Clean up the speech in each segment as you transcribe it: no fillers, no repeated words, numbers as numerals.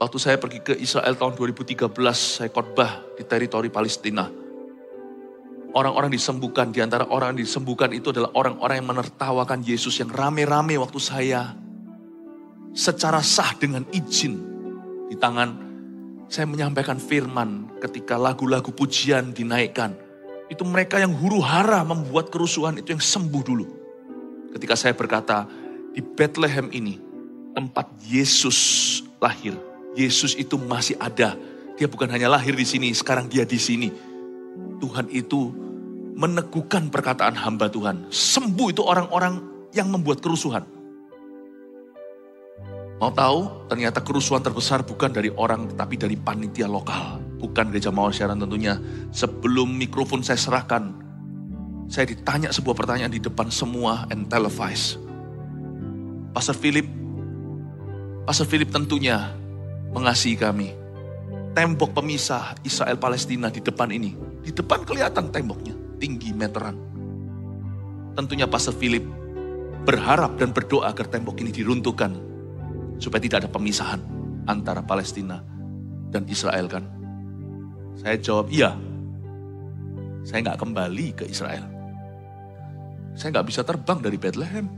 Waktu saya pergi ke Israel tahun 2013, saya khotbah di teritori Palestina. Orang-orang disembuhkan, di antara orang yang disembuhkan itu adalah orang-orang yang menertawakan Yesus yang rame-rame waktu saya secara sah dengan izin di tangan. Saya menyampaikan firman ketika lagu-lagu pujian dinaikkan. Itu mereka yang huru-hara membuat kerusuhan itu yang sembuh dulu. Ketika saya berkata, di Bethlehem ini tempat Yesus lahir. Yesus itu masih ada. Dia bukan hanya lahir di sini, sekarang dia di sini. Tuhan itu meneguhkan perkataan hamba Tuhan. Sembuh itu orang-orang yang membuat kerusuhan. Mau tahu, ternyata kerusuhan terbesar bukan dari orang, tapi dari panitia lokal. Bukan Gereja Mawar Siaran tentunya. Sebelum mikrofon saya serahkan, saya ditanya sebuah pertanyaan di depan semua and televised. Pastor Philip tentunya mengasihi kami. Tembok pemisah Israel Palestina di depan ini. Di depan kelihatan temboknya, tinggi meteran. Tentunya Pastor Philip berharap dan berdoa agar tembok ini diruntuhkan. Supaya tidak ada pemisahan antara Palestina dan Israel kan. Saya jawab, iya. Saya gak kembali ke Israel. Saya gak bisa terbang dari Bethlehem.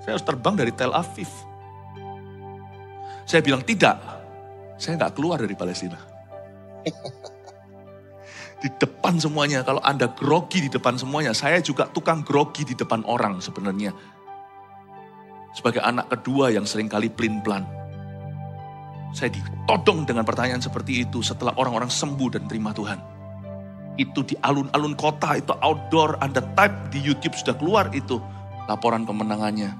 Saya harus terbang dari Tel Aviv. Saya bilang tidak, saya gak keluar dari Palestina. Di depan semuanya, kalau Anda grogi di depan semuanya, saya juga tukang grogi di depan orang sebenarnya. Sebagai anak kedua yang seringkali pelin-pelan. Saya ditodong dengan pertanyaan seperti itu setelah orang-orang sembuh dan terima Tuhan. Itu di alun-alun kota, itu outdoor, Anda type di YouTube sudah keluar itu laporan kemenangannya.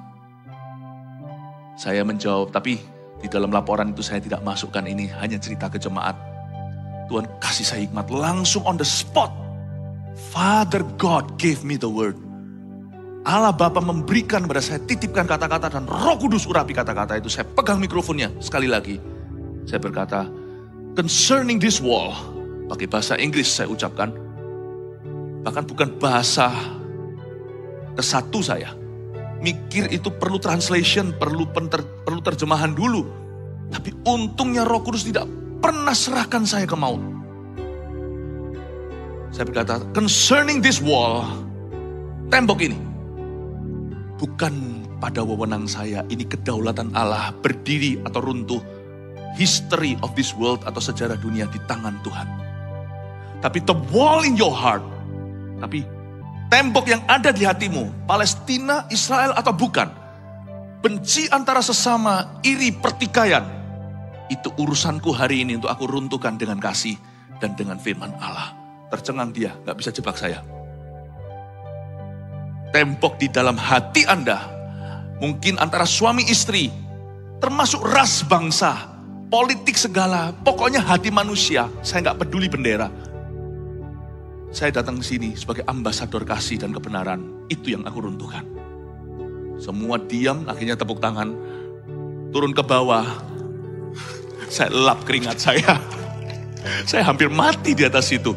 Saya menjawab, tapi di dalam laporan itu saya tidak masukkan ini, hanya cerita ke jemaat. Tuhan kasih saya hikmat langsung on the spot. Father God gave me the word. Allah Bapa memberikan kepada saya, titipkan kata-kata dan Roh Kudus urapi kata-kata itu. Saya pegang mikrofonnya sekali lagi. Saya berkata, concerning this wall, pakai bahasa Inggris saya ucapkan. Bahkan bukan bahasa kesatu saya. Mikir itu perlu translation, perlu terjemahan dulu. Tapi untungnya Roh Kudus tidak pernah serahkan saya ke maut. Saya berkata, concerning this wall, tembok ini, bukan pada wewenang saya, ini kedaulatan Allah, berdiri atau runtuh. History of this world atau sejarah dunia di tangan Tuhan. Tapi the wall in your heart, tapi tembok yang ada di hatimu, Palestina, Israel atau bukan, benci antara sesama, iri, pertikaian, itu urusanku hari ini untuk aku runtuhkan dengan kasih dan dengan firman Allah. Tercengang dia, gak bisa jebak saya. Tembok di dalam hati Anda, mungkin antara suami istri, termasuk ras bangsa, politik segala, pokoknya hati manusia, saya gak peduli bendera. Saya datang ke sini sebagai ambasador kasih dan kebenaran. Itu yang aku runtuhkan. Semua diam, akhirnya tepuk tangan. Turun ke bawah. Saya lap keringat saya. Saya hampir mati di atas itu.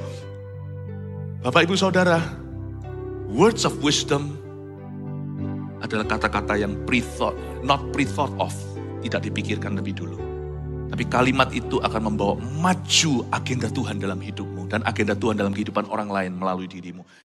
Bapak, Ibu, Saudara, words of wisdom adalah kata-kata yang pre-thought, not pre-thought of. Tidak dipikirkan lebih dulu. Tapi kalimat itu akan membawa maju agenda Tuhan dalam hidupmu. Dan agenda Tuhan dalam kehidupan orang lain melalui dirimu.